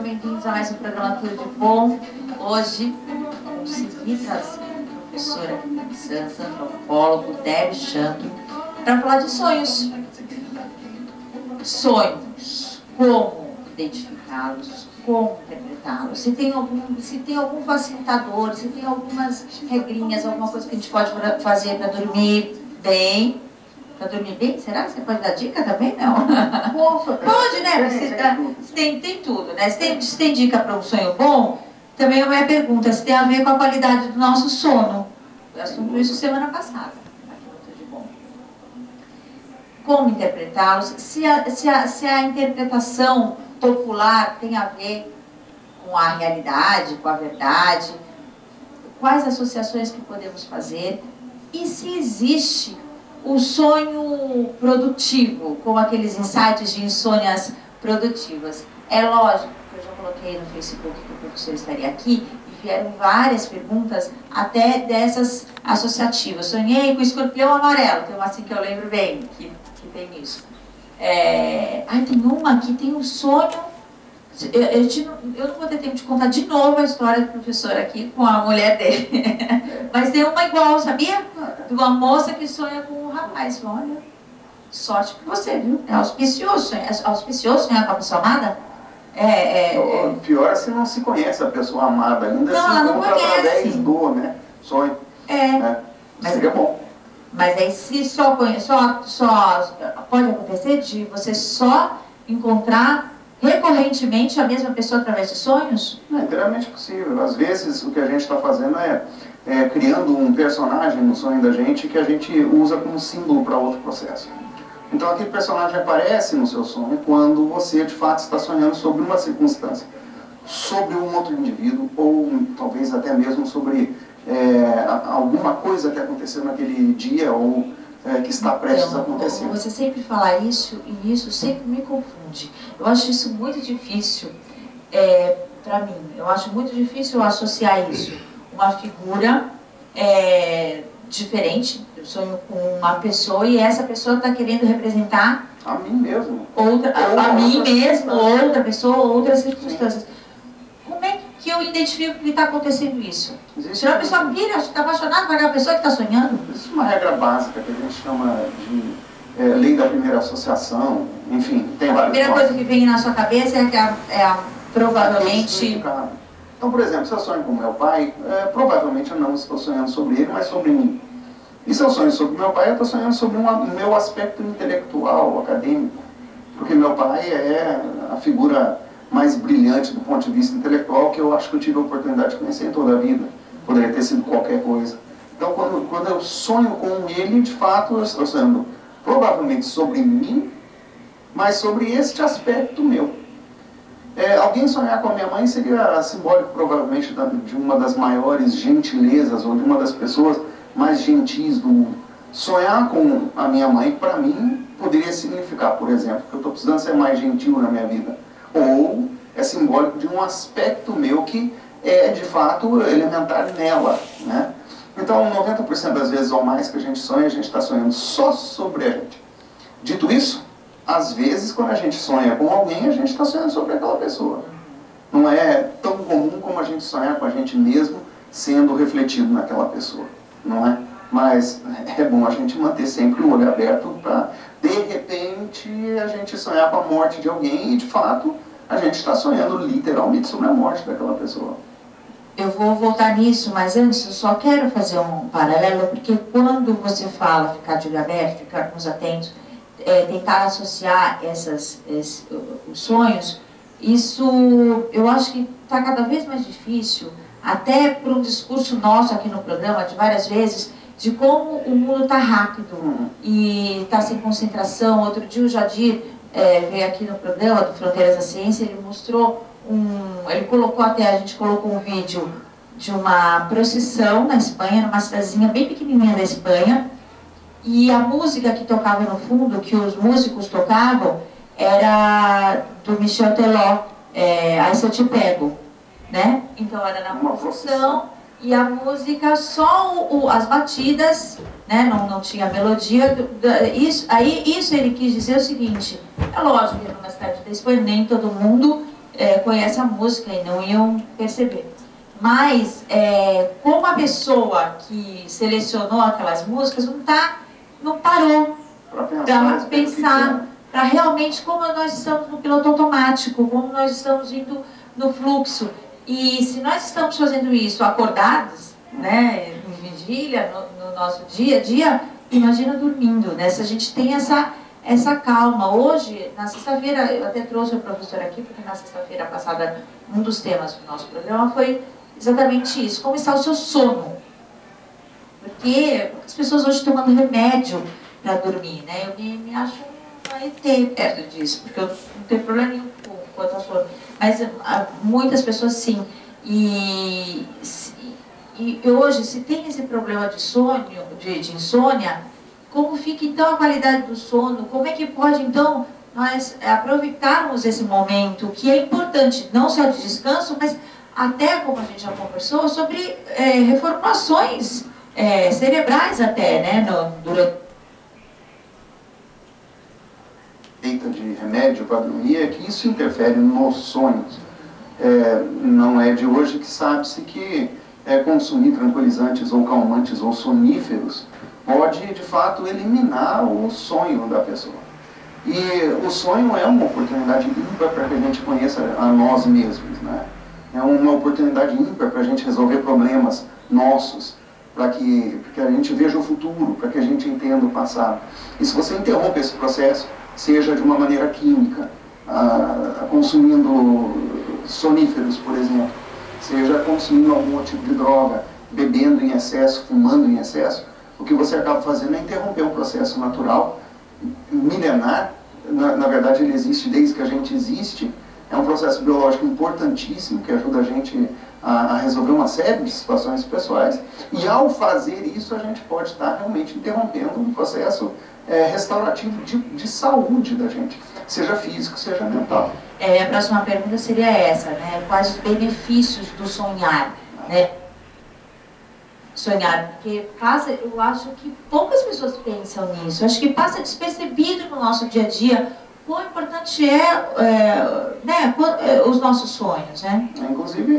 bem-vindos a mais um programa Tudo de Bom. Hoje, consegui trazer a professora Sansa, antropólogo, Deb Chanto, para falar de sonhos. Sonhos, como identificá-los, como interpretá-los, se tem algum facilitador, se tem algumas regrinhas, alguma coisa que a gente pode fazer para dormir bem. Para dormir bem? Será que você pode dar dica também? Não. Pode, né? Tem tudo, né? Se tem dica para um sonho bom, também a minha pergunta, se tem a ver com a qualidade do nosso sono. Eu assunto isso semana passada, aqui no Tudo de Bom. Como interpretá-los? Se a interpretação popular tem a ver com a realidade, com a verdade, quais associações que podemos fazer e se existe o sonho produtivo, como aqueles insights de insônias produtivas. É lógico que eu já coloquei no Facebook que o professor estaria aqui e vieram várias perguntas, até dessas associativas. Sonhei com o escorpião amarelo, tem uma assim que eu lembro bem, que tem isso. Tem uma que tem um sonho. Eu não vou ter tempo de contar de novo a história do professor aqui com a mulher dele. Mas tem uma igual, sabia? De uma moça que sonha com um rapaz. Olha, sorte pra você, viu? É auspicioso. É auspicioso sonhar com a pessoa amada? O pior é se não se conhece a pessoa amada ainda. Não, ela não conhece. Através do, né, sonho. Mas seria bom. Mas aí se só pode acontecer de você só encontrar recorrentemente a mesma pessoa através de sonhos? É inteiramente possível. Às vezes o que a gente está fazendo é criando um personagem no sonho da gente que a gente usa como símbolo para outro processo. Então aquele personagem aparece no seu sonho quando você de fato está sonhando sobre uma circunstância, sobre um outro indivíduo ou talvez até mesmo sobre alguma coisa que aconteceu naquele dia ou que está prestes a acontecer. Você sempre fala isso e isso sempre me confunde. Eu acho isso muito difícil para mim. Eu acho muito difícil associar isso. Uma figura diferente. Eu sonho com uma pessoa e essa pessoa está querendo representar a mim mesmo. A mim mesmo, outra pessoa, outras circunstâncias. Sim. Como é que eu identifico que está acontecendo isso? Se uma pessoa está apaixonada por aquela pessoa que está sonhando? Isso é uma regra básica que a gente chama de lei da primeira associação. Enfim, tem várias. A primeira coisa que vem na sua cabeça provavelmente. Então, por exemplo, se eu sonho com meu pai, provavelmente eu não estou sonhando sobre ele, mas sobre mim. E se eu sonho sobre meu pai, eu estou sonhando sobre o meu aspecto intelectual, acadêmico. Porque meu pai é a figura mais brilhante do ponto de vista intelectual que eu acho que eu tive a oportunidade de conhecer em toda a vida. Poderia ter sido qualquer coisa. Então, quando eu sonho com ele, de fato, eu estou sonhando provavelmente sobre mim, mas sobre este aspecto meu. Alguém sonhar com a minha mãe seria simbólico, provavelmente, de uma das maiores gentilezas ou de uma das pessoas mais gentis do mundo. Sonhar com a minha mãe, para mim, poderia significar, por exemplo, que eu estou precisando ser mais gentil na minha vida. Ou é simbólico de um aspecto meu que é, de fato, elementar nela, né? Então, 90% das vezes ou mais que a gente sonha, a gente está sonhando só sobre a gente. Dito isso, às vezes, quando a gente sonha com alguém, a gente está sonhando sobre aquela pessoa. Não é tão comum como a gente sonhar com a gente mesmo sendo refletido naquela pessoa, não é? Mas é bom a gente manter sempre o olho aberto para, de repente, a gente sonhar com a morte de alguém e, de fato, a gente está sonhando literalmente sobre a morte daquela pessoa. Eu vou voltar nisso, mas antes eu só quero fazer um paralelo, porque quando você fala ficar de olho aberto, ficarmos atentos, tentar associar os sonhos, isso eu acho que está cada vez mais difícil, até por um discurso nosso aqui no programa, de várias vezes, de como o mundo está rápido e está sem concentração. Outro dia o Jadir veio aqui no programa do Fronteiras da Ciência, ele mostrou a gente colocou um vídeo de uma procissão na Espanha, numa cidadezinha bem pequenininha da Espanha, e a música que tocava no fundo, que os músicos tocavam, era do Michel Teló, Aí Se Eu Te Pego, né? Então era na procissão, e a música, só as batidas, né? Não tinha melodia. Isso ele quis dizer o seguinte: é lógico que numa cidade da Espanha nem todo mundo conhecem a música e não iam perceber. Mas, como a pessoa que selecionou aquelas músicas não parou para pensar, para realmente como nós estamos no piloto automático, como nós estamos indo no fluxo. E se nós estamos fazendo isso acordados, né, em vigília, no nosso dia a dia, imagina dormindo, né? Se a gente tem essa calma. Hoje, na sexta-feira, eu até trouxe o professor aqui, porque na sexta-feira passada, um dos temas do nosso programa foi exatamente isso, como está o seu sono. Porque as pessoas hoje tomando remédio para dormir, né? Eu me acho uma ET perto disso, porque eu não tenho problema nenhum quanto ao sono. Mas muitas pessoas sim. E hoje, se tem esse problema de sono, de insônia, como fica então a qualidade do sono? Como é que pode então nós aproveitarmos esse momento que é importante, não só de descanso, mas até, como a gente já conversou, sobre reformulações cerebrais até, né, durante... de remédio para dormir é que isso interfere nos sonhos. Não é de hoje que sabe-se que consumir tranquilizantes ou calmantes ou soníferos pode, de fato, eliminar o sonho da pessoa. E o sonho é uma oportunidade ímpar para que a gente conheça a nós mesmos, né? É uma oportunidade ímpar para a gente resolver problemas nossos, para que a gente veja o futuro, para que a gente entenda o passado. E se você interrompe esse processo, seja de uma maneira química, consumindo soníferos, por exemplo, seja consumindo algum tipo de droga, bebendo em excesso, fumando em excesso, o que você acaba fazendo é interromper um processo natural, milenar. Na verdade, ele existe desde que a gente existe. É um processo biológico importantíssimo que ajuda a gente a resolver uma série de situações pessoais. E ao fazer isso, a gente pode estar realmente interrompendo um processo restaurativo de saúde da gente, seja físico, seja mental. A próxima pergunta seria essa, né? Quais os benefícios do sonhar, né? Sonhar, porque eu acho que poucas pessoas pensam nisso. Eu acho que passa despercebido no nosso dia a dia quão importante né, os nossos sonhos, né? Inclusive,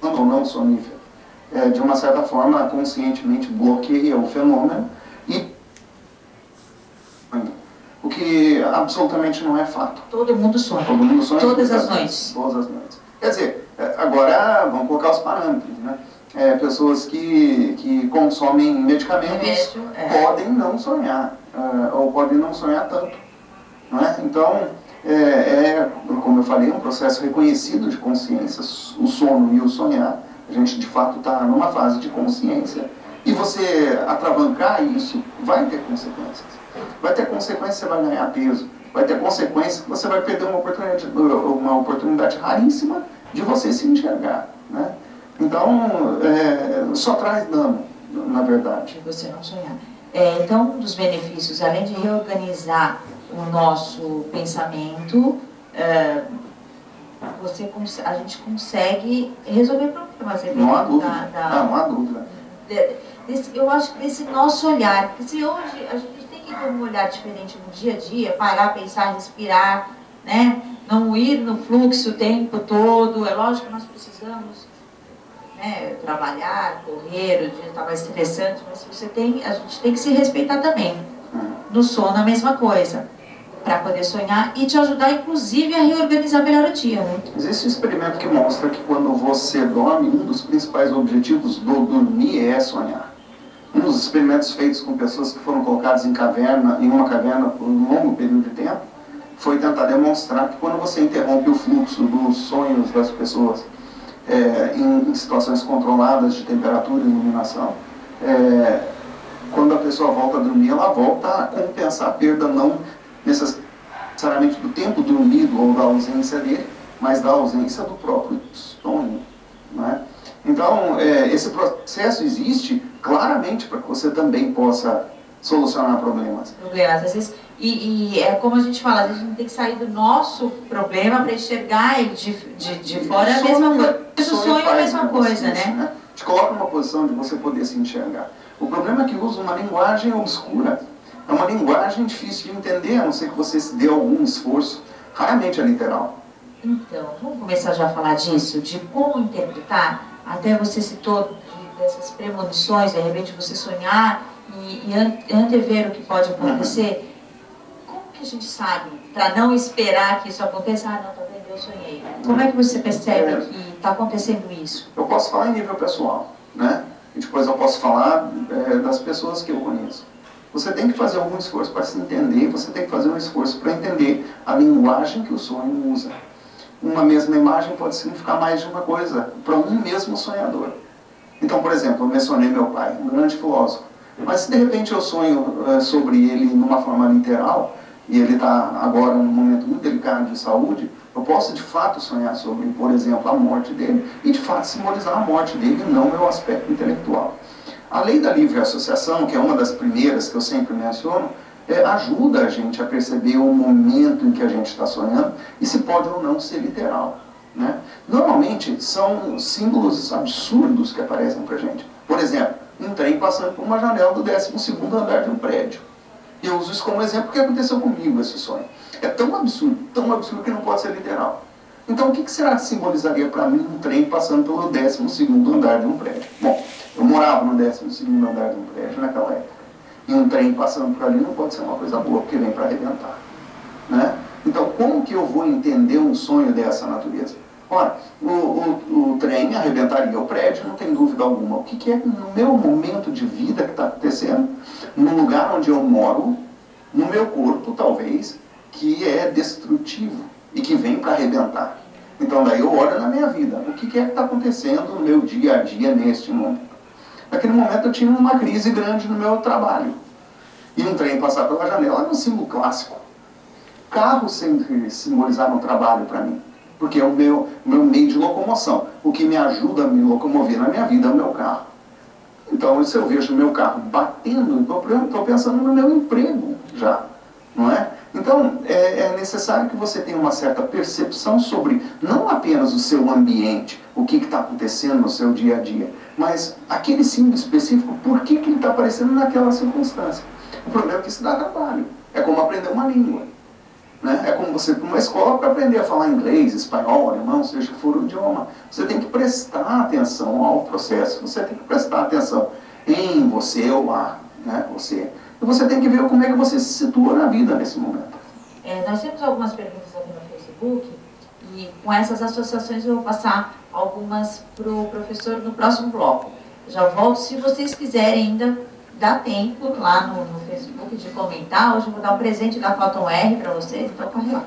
ou não sonífero, de uma certa forma, conscientemente bloqueia o fenômeno, o que absolutamente não é fato. Todo mundo sonha. Todo mundo sonha. Todas as noites. Todas as noites. Quer dizer, agora vamos colocar os parâmetros, né? Pessoas que consomem medicamentos podem não sonhar, ou podem não sonhar tanto. Não é? Então, como eu falei, um processo reconhecido de consciência, o sono e o sonhar. A gente, de fato, está numa fase de consciência. E você atravancar isso vai ter consequências. Vai ter consequência, você vai ganhar peso. Vai ter consequência que você vai perder uma oportunidade raríssima de você se enxergar, né? Então, só traz dano, na verdade. De você não sonhar. Então, um dos benefícios, além de reorganizar o nosso pensamento, a gente consegue resolver problemas. Não há dúvida. Não há dúvida. Eu acho que esse nosso olhar, porque se hoje a gente tem que ter um olhar diferente no dia a dia, parar, pensar, respirar, né? Não ir no fluxo o tempo todo. É lógico que nós precisamos, né, trabalhar, correr, o dia está mais estressante, mas a gente tem que se respeitar também. No sono, a mesma coisa, para poder sonhar e te ajudar, inclusive, a reorganizar melhor o dia, né? Existe um experimento que mostra que quando você dorme, um dos principais objetivos do dormir é sonhar. Um dos experimentos feitos com pessoas que foram colocadas em uma caverna por um longo período de tempo, foi tentar demonstrar que quando você interrompe o fluxo dos sonhos das pessoas em situações controladas de temperatura e iluminação, quando a pessoa volta a dormir, ela volta a compensar a perda não necessariamente do tempo dormido ou da ausência dele, mas da ausência do próprio sonho, né? Então, esse processo existe claramente para que você também possa solucionar problemas. Às vezes, e é como a gente fala, a gente tem que sair do nosso problema para enxergar ele de fora, é a mesma coisa. O sonho é a mesma coisa, né? Te coloca numa posição de você poder se enxergar. O problema é que usa uma linguagem obscura. É uma linguagem difícil de entender, a não ser que você dê algum esforço Raramente é literal. Então, vamos começar já a falar disso, de como interpretar. Até você citou dessas premonições, de repente você sonhar e antever o que pode acontecer. Como que a gente sabe, para não esperar que isso aconteça, não, tá vendo, eu sonhei. Como é que você percebe que está acontecendo isso? Eu posso falar em nível pessoal, né? E depois eu posso falar das pessoas que eu conheço. Você tem que fazer algum esforço para se entender, você tem que fazer um esforço para entender a linguagem que o sonho usa. Uma mesma imagem pode significar mais de uma coisa para um mesmo sonhador. Então, por exemplo, eu mencionei meu pai, um grande filósofo. Mas se de repente eu sonho sobre ele numa forma literal, e ele está agora num momento muito delicado de saúde, eu posso de fato sonhar sobre, por exemplo, a morte dele, e de fato simbolizar a morte dele e não meu aspecto intelectual. A lei da livre associação, que é uma das primeiras que eu sempre menciono, ajuda a gente a perceber o momento em que a gente está sonhando e se pode ou não ser literal, né? Normalmente são símbolos absurdos que aparecem para a gente. Por exemplo, um trem passando por uma janela do 12º andar de um prédio. Eu uso isso como exemplo porque aconteceu comigo esse sonho. É tão absurdo que não pode ser literal. Então o que será que simbolizaria para mim um trem passando pelo 12º andar de um prédio? Bom, eu morava no 12º andar de um prédio naquela época. E um trem passando por ali não pode ser uma coisa boa, porque vem para arrebentar, né? Então, como que eu vou entender um sonho dessa natureza? Ora, o trem arrebentaria o prédio, não tem dúvida alguma. O que é no meu momento de vida que está acontecendo, no lugar onde eu moro, no meu corpo, talvez, que é destrutivo e que vem para arrebentar. Então, daí eu olho na minha vida. O que é que está acontecendo no meu dia a dia neste momento? Naquele momento eu tinha uma crise grande no meu trabalho. E um trem passar pela janela era um símbolo clássico. Carro sempre simbolizaram o trabalho para mim, porque é o meu meio de locomoção. O que me ajuda a me locomover na minha vida é o meu carro. Então, se eu vejo o meu carro batendo, estou pensando no meu emprego já, não é? Então, é necessário que você tenha uma certa percepção sobre não apenas o seu ambiente, o que está acontecendo no seu dia a dia, mas aquele símbolo específico, por que ele está aparecendo naquela circunstância. O problema é que isso dá trabalho. É como aprender uma língua, né? É como você ir para uma escola para aprender a falar inglês, espanhol, alemão, seja que for o idioma. Você tem que prestar atenção ao processo, você tem que prestar atenção em você ou lá, né? Você. E você tem que ver como é que você se situa na vida nesse momento. Nós temos algumas perguntas aqui no Facebook e com essas associações eu vou passar algumas para o professor no próximo bloco. Já volto, se vocês quiserem ainda, dá tempo lá no Facebook de comentar. Hoje eu vou dar um presente da Cotton R para vocês, então corre lá.